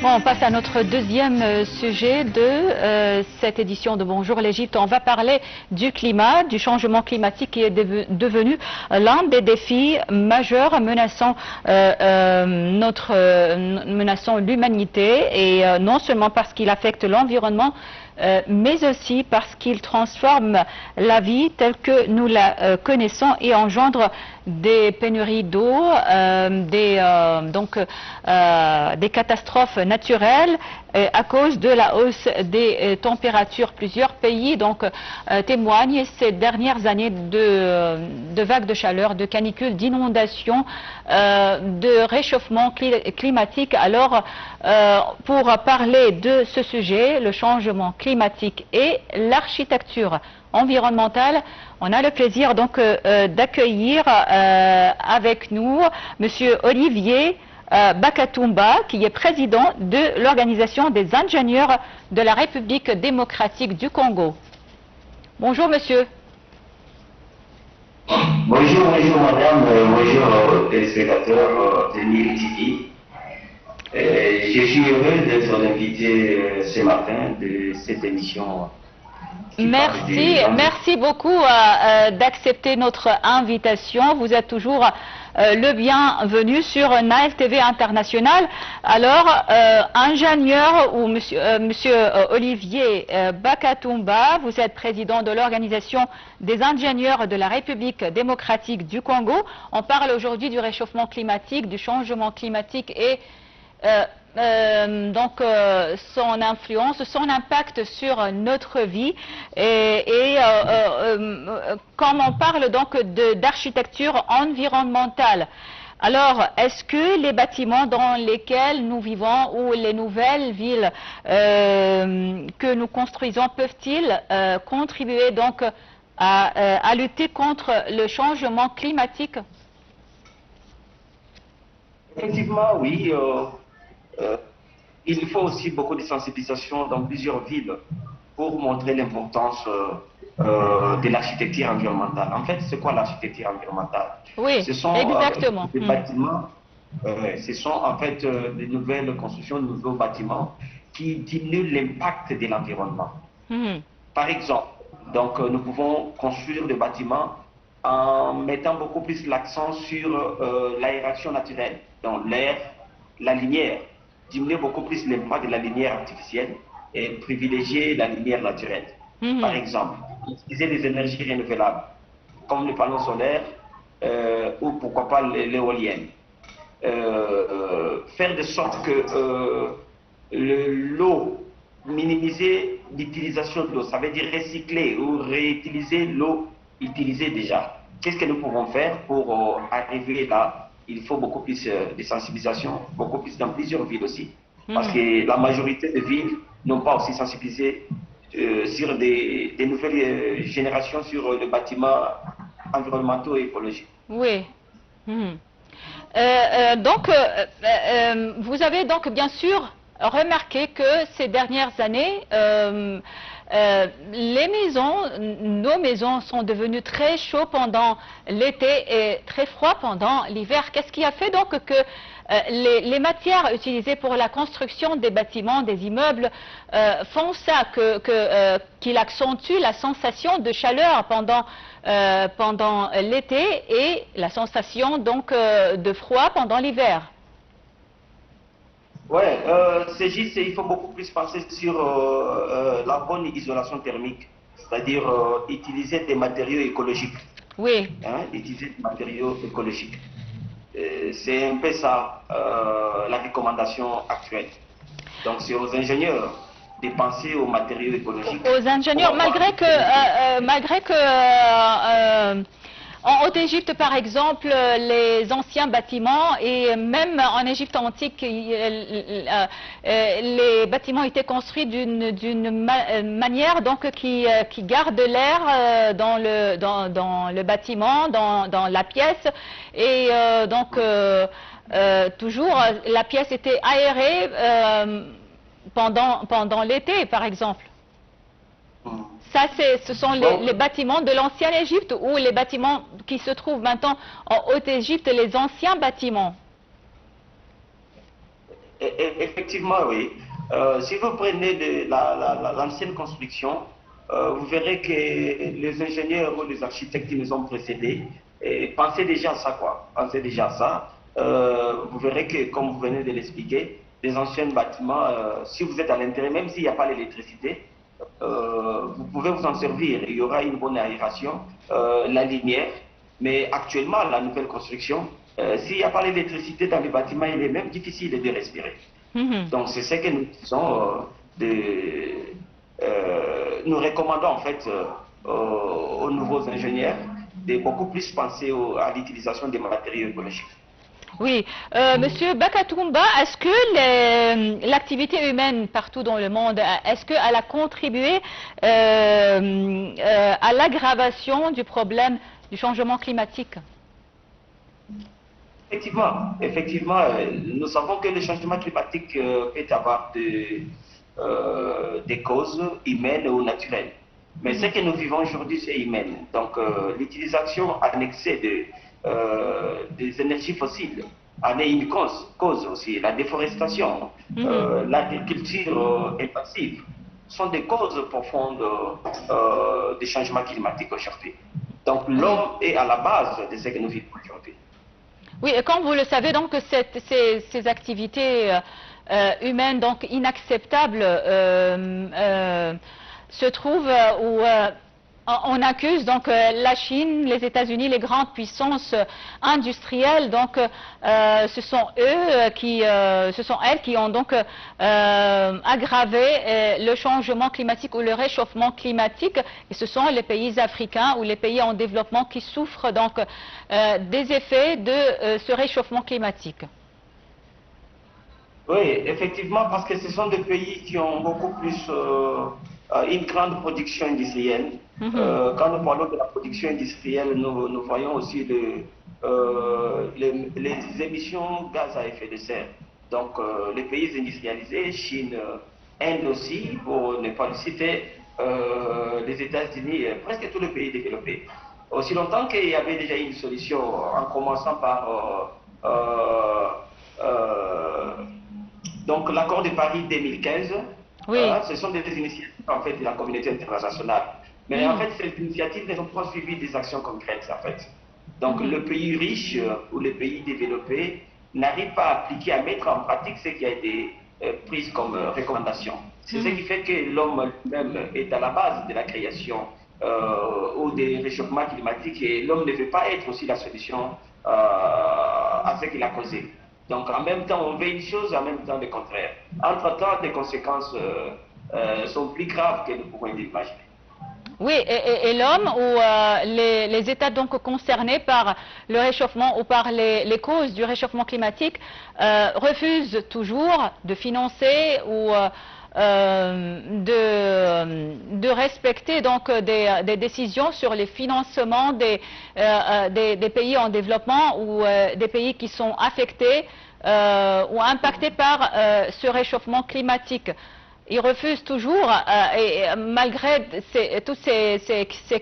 Bon, on passe à notre deuxième sujet de cette édition de Bonjour l'Égypte. On va parler du climat, du changement climatique qui est devenu l'un des défis majeurs menaçant l'humanité, et non seulement parce qu'il affecte l'environnement, mais aussi parce qu'il transforme la vie telle que nous la connaissons et engendre des pénuries d'eau, des catastrophes naturelles à cause de la hausse des températures. Plusieurs pays témoignent ces dernières années de vagues de chaleur, de canicules, d'inondations, de réchauffement climatique. Alors, pour parler de ce sujet, le changement climatique et l'architecture environnementale, on a le plaisir d'accueillir avec nous Monsieur Olivier Bakatumba, qui est président de l'Organisation des ingénieurs de la République démocratique du Congo. Bonjour monsieur. Bonjour madame, bonjour téléspectateurs de Nil TV. Je suis heureux d'être invité ce matin de cette émission. Merci beaucoup d'accepter notre invitation. Vous êtes toujours le bienvenu sur Nile TV International. Alors, ingénieur ou monsieur Olivier Bakatumba, vous êtes président de l'Organisation des ingénieurs de la République démocratique du Congo. On parle aujourd'hui du réchauffement climatique, du changement climatique et son influence, son impact sur notre vie, comme on parle d'architecture environnementale. Alors, est-ce que les bâtiments dans lesquels nous vivons ou les nouvelles villes que nous construisons peuvent-ils contribuer à lutter contre le changement climatique? Effectivement, oui. Il faut aussi beaucoup de sensibilisation dans plusieurs villes pour montrer l'importance de l'architecture environnementale. En fait, c'est quoi l'architecture environnementale? Oui, ce sont exactement. Des bâtiments, ce sont en fait des nouvelles constructions, de nouveaux bâtiments qui diminuent l'impact de l'environnement. Par exemple, nous pouvons construire des bâtiments en mettant beaucoup plus l'accent sur l'aération naturelle, donc l'air, la lumière, diminuer beaucoup plus l'impact de la lumière artificielle et privilégier la lumière naturelle. Par exemple, utiliser les énergies renouvelables, comme les panneaux solaires ou pourquoi pas l'éolienne. Faire de sorte que l'eau, minimiser l'utilisation de l'eau, ça veut dire recycler ou réutiliser l'eau utilisée déjà. Qu'est-ce que nous pouvons faire pour arriver là? Il faut beaucoup plus de sensibilisation, beaucoup plus dans plusieurs villes aussi. Parce que la majorité des villes n'ont pas aussi sensibilisé sur des nouvelles générations sur les bâtiments environnementaux et écologiques. Oui. Vous avez bien sûr remarqué que ces dernières années, nos maisons sont devenues très chaudes pendant l'été et très froides pendant l'hiver. Qu'est-ce qui a fait que les matières utilisées pour la construction des bâtiments, des immeubles, font ça, qu'il accentue la sensation de chaleur pendant l'été et la sensation de froid pendant l'hiver? Oui, c'est juste, il faut beaucoup plus penser sur la bonne isolation thermique, c'est-à-dire utiliser des matériaux écologiques. Oui. Utiliser des matériaux écologiques. C'est un peu ça la recommandation actuelle. Donc c'est aux ingénieurs de penser aux matériaux écologiques. Aux ingénieurs, malgré que en Haute-Égypte, par exemple, les anciens bâtiments, et même en Égypte antique, les bâtiments étaient construits d'une manière qui garde l'air dans le bâtiment, dans la pièce, et toujours la pièce était aérée pendant l'été, par exemple. Ça, ce sont les bâtiments de l'ancienne Égypte ou les bâtiments qui se trouvent maintenant en Haute-Égypte, les anciens bâtiments? Effectivement, oui. Si vous prenez l'ancienne construction, vous verrez que les ingénieurs ou les architectes qui nous ont précédés pensaient déjà à ça, quoi. Pensaient déjà à ça. Vous verrez que, comme vous venez de l'expliquer, les anciens bâtiments, si vous êtes à l'intérieur, même s'il n'y a pas l'électricité, vous pouvez vous en servir. Il y aura une bonne aération, la lumière. Mais actuellement, la nouvelle construction, s'il n'y a pas l'électricité dans les bâtiments, il est même difficile de respirer. Donc c'est ce que nous disons, nous recommandons en fait aux nouveaux ingénieurs de beaucoup plus penser à l'utilisation des matériaux écologiques. Oui, Monsieur Bakatumba, est-ce que l'activité humaine partout dans le monde, est-ce qu'elle a contribué à l'aggravation du problème du changement climatique? Effectivement, nous savons que le changement climatique peut avoir des causes humaines ou naturelles. Mais ce que nous vivons aujourd'hui, c'est humain. Donc, l'utilisation annexée des énergies fossiles en est une cause aussi. La déforestation, l'agriculture passive sont des causes profondes des changements climatiques aujourd'hui. Donc, l'homme est à la base de ce que nous vivons aujourd'hui. Oui, et comme vous le savez, donc, ces activités humaines donc inacceptables se trouvent où on accuse donc la Chine, les États-Unis, les grandes puissances industrielles. Donc, ce sont elles qui ont donc aggravé le changement climatique ou le réchauffement climatique. Et ce sont les pays africains ou les pays en développement qui souffrent donc des effets de ce réchauffement climatique. Oui, effectivement, parce que ce sont des pays qui ont beaucoup plus une grande production industrielle. Quand nous parlons de la production industrielle, nous voyons aussi les émissions de gaz à effet de serre. Donc, les pays industrialisés, Chine, Inde aussi, pour ne pas le citer, les États-Unis, presque tous les pays développés. Aussi longtemps qu'il y avait déjà une solution, en commençant par donc l'accord de Paris 2015, oui. Ce sont des initiatives en fait de la communauté internationale. Mais en fait, ces initiatives ne sont pas suivies des actions concrètes en fait. Donc le pays riche ou les pays développés n'arrivent pas à appliquer, à mettre en pratique ce qui a été pris comme recommandation. C'est ce qui fait que l'homme lui-même est à la base de la création ou des réchauffements climatiques et l'homme ne veut pas être aussi la solution à ce qu'il a causé. Donc en même temps, on veut une chose, en même temps le contraire. Entre-temps, les conséquences sont plus graves que nous pouvons imaginer. Oui, et l'homme ou les États donc concernés par le réchauffement ou par les causes du réchauffement climatique refusent toujours de financer ou de respecter donc des décisions sur les financements des pays en développement ou des pays qui sont affectés ou impactés par ce réchauffement climatique. Ils refusent toujours, et malgré toutes ces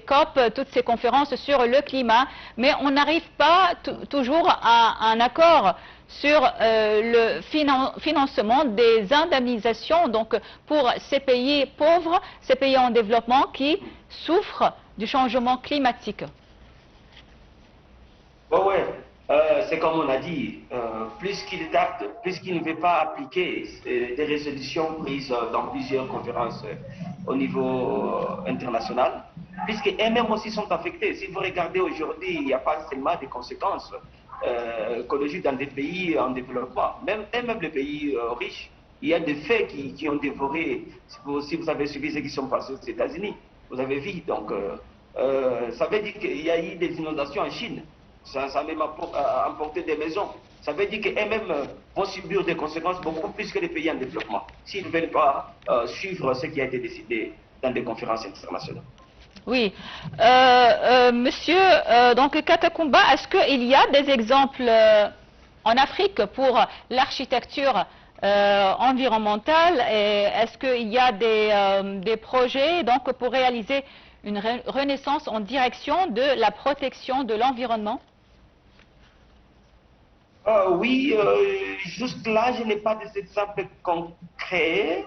COP, toutes ces conférences sur le climat, mais on n'arrive pas toujours à un accord sur le financement des indemnisations donc, pour ces pays pauvres, ces pays en développement qui souffrent du changement climatique. Oui, c'est comme on a dit, plus qu'il ne veut pas appliquer des résolutions prises dans plusieurs conférences au niveau international, puisque eux-mêmes aussi sont affectés. Si vous regardez aujourd'hui, il n'y a pas seulement des conséquences écologiques dans des pays en développement, même les pays riches. Il y a des faits qui ont dévoré, si vous avez suivi ce qui sont passés aux États-Unis, vous avez vu, donc ça veut dire qu'il y a eu des inondations en Chine. Ça a même emporté des maisons. Ça veut dire qu'eux-mêmes vont subir des conséquences beaucoup plus que les pays en développement, s'ils ne veulent pas suivre ce qui a été décidé dans des conférences internationales. Oui. Monsieur donc Katakumba, est-ce qu'il y a des exemples en Afrique pour l'architecture environnementale? Est-ce qu'il y a des projets donc, pour réaliser une renaissance en direction de la protection de l'environnement? Oui, jusque-là, je n'ai pas des exemples concrets,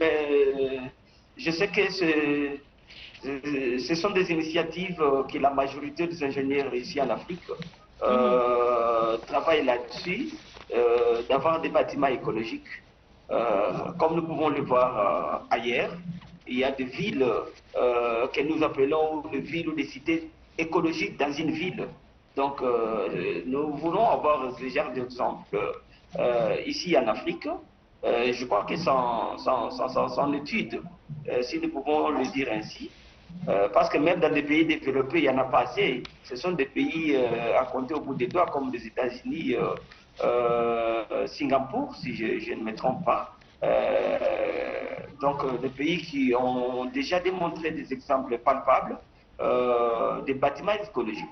mais je sais que ce sont des initiatives que la majorité des ingénieurs ici en Afrique travaillent là-dessus, d'avoir des bâtiments écologiques. Comme nous pouvons le voir ailleurs, il y a des villes que nous appelons des villes ou des cités écologiques dans une ville. Donc, nous voulons avoir ce genre d'exemple ici en Afrique. Je crois que sans étude, si nous pouvons le dire ainsi, parce que même dans des pays développés, il n'y en a pas assez. Ce sont des pays à compter au bout des doigts, comme les États-Unis, Singapour, si je ne me trompe pas. Donc, des pays qui ont déjà démontré des exemples palpables des bâtiments écologiques.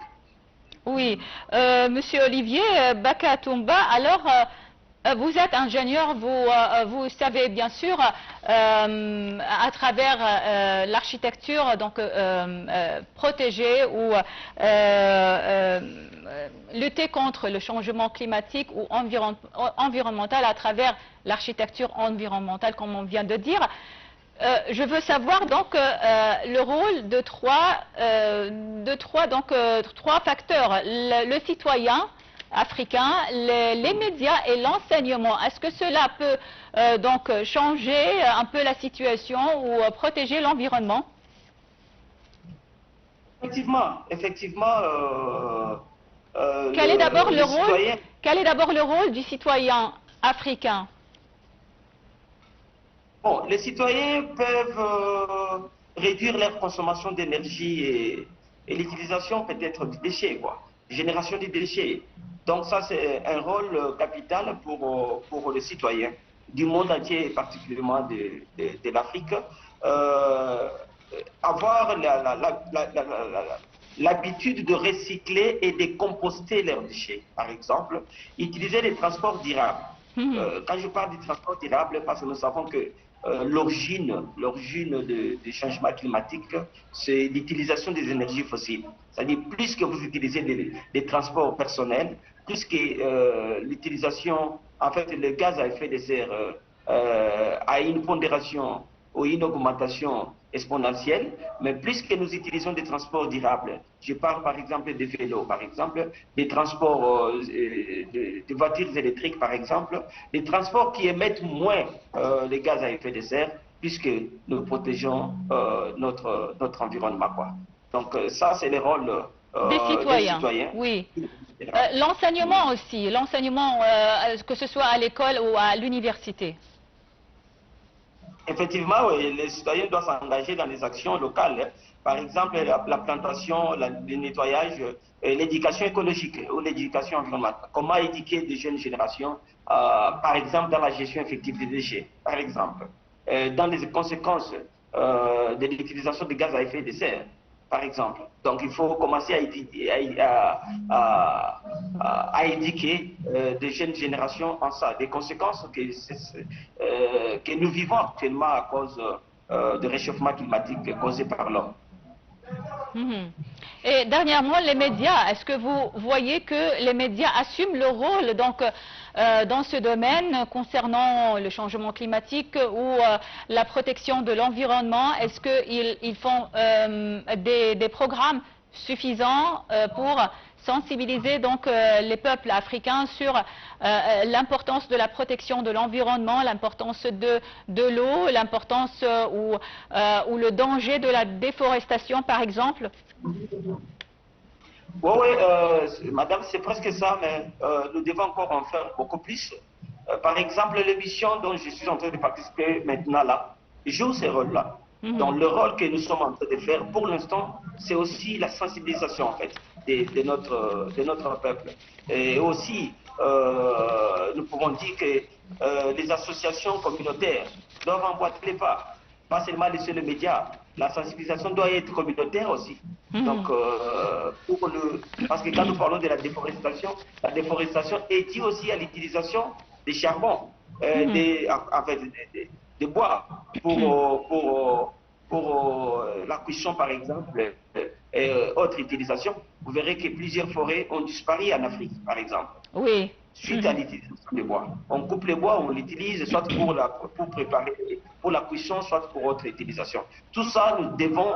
Oui, Monsieur Olivier Bakatumba, alors vous êtes ingénieur, vous savez bien sûr à travers l'architecture donc protéger ou lutter contre le changement climatique ou environnemental à travers l'architecture environnementale comme on vient de dire. Je veux savoir donc le rôle de trois facteurs, le citoyen africain, les médias et l'enseignement. Est-ce que cela peut donc changer un peu la situation ou protéger l'environnement? Effectivement. Quel est d'abord le rôle du citoyen africain? Bon, les citoyens peuvent réduire leur consommation d'énergie et l'utilisation peut-être des déchets, quoi, génération des déchets. Donc ça, c'est un rôle capital pour les citoyens du monde entier, particulièrement de l'Afrique. Avoir l'habitude de recycler et de composter leurs déchets, par exemple, utiliser les transports durables. Quand je parle du transport durable, parce que nous savons que l'origine du changement climatique, c'est l'utilisation des énergies fossiles. C'est-à-dire, plus que vous utilisez des transports personnels, plus que l'utilisation, en fait, le gaz à effet de serre a une pondération ou une augmentation exponentielle, mais plus que nous utilisons des transports durables, je parle par exemple des vélos, par exemple, des transports de voitures électriques, par exemple, des transports qui émettent moins les gaz à effet de serre, puisque nous protégeons notre environnement, quoi. Donc ça, c'est le rôle des citoyens. Oui. L'enseignement aussi, l'enseignement, que ce soit à l'école ou à l'université. Effectivement, oui, les citoyens doivent s'engager dans les actions locales. Par exemple, la plantation, le nettoyage, l'éducation écologique ou l'éducation environnementale. Comment éduquer des jeunes générations, par exemple, dans la gestion effective des déchets, par exemple, dans les conséquences de l'utilisation de gaz à effet de serre, par exemple. Donc, il faut commencer à éduquer des jeunes générations en ça, des conséquences que nous vivons actuellement à cause du réchauffement climatique causé par l'homme. Et dernièrement, les médias, est-ce que vous voyez que les médias assument leur rôle donc, dans ce domaine concernant le changement climatique ou la protection de l'environnement? Est-ce qu'ils font des programmes suffisants pour sensibiliser donc les peuples africains sur l'importance de la protection de l'environnement, l'importance de l'eau, l'importance ou le danger de la déforestation, par exemple? Oui, madame, c'est presque ça, mais nous devons encore en faire beaucoup plus. Par exemple, l'émission dont je suis en train de participer maintenant là, joue ce rôle-là. Donc le rôle que nous sommes en train de faire pour l'instant, c'est aussi la sensibilisation en fait de notre peuple. Et aussi, nous pouvons dire que les associations communautaires doivent emboîter les pas seulement laisser les médias. La sensibilisation doit être communautaire aussi. Donc, parce que quand nous parlons de la déforestation est due aussi à l'utilisation des charbons, des bois pour la cuisson par exemple et autres utilisations. Vous verrez que plusieurs forêts ont disparu en Afrique par exemple. Oui. Suite à l'utilisation des bois. On coupe les bois, on l'utilise soit pour préparer, pour la cuisson, soit pour autre utilisation. Tout ça, nous devons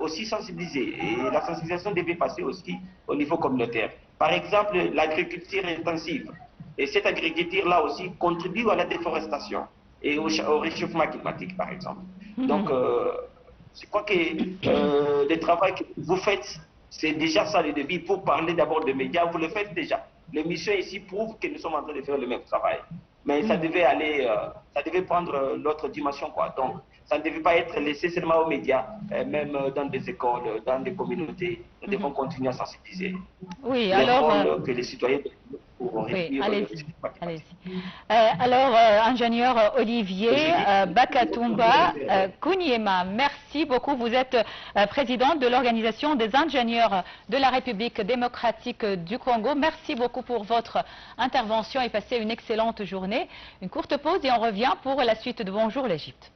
aussi sensibiliser. Et la sensibilisation devait passer aussi au niveau communautaire. Par exemple, l'agriculture intensive. Et cette agriculture-là aussi contribue à la déforestation et au réchauffement climatique, par exemple. Donc, je crois que le travail que vous faites, c'est déjà ça le début. Pour parler d'abord de médias, vous le faites déjà. L'émission ici prouve que nous sommes en train de faire le même travail. Mais ça devait aller, ça devait prendre l'autre dimension, quoi. Donc, ça ne devait pas être laissé seulement aux médias, même dans des écoles, dans des communautés. Nous devons continuer à sensibiliser. Oui, Le alors... rôle que les citoyens pour oui, réduire le allez-y. climat climatique. Alors, ingénieur Olivier Bakatumba Kouniema, merci beaucoup. Vous êtes président de l'Organisation des ingénieurs de la République démocratique du Congo. Merci beaucoup pour votre intervention et passez une excellente journée. Une courte pause et on revient pour la suite de Bonjour l'Égypte.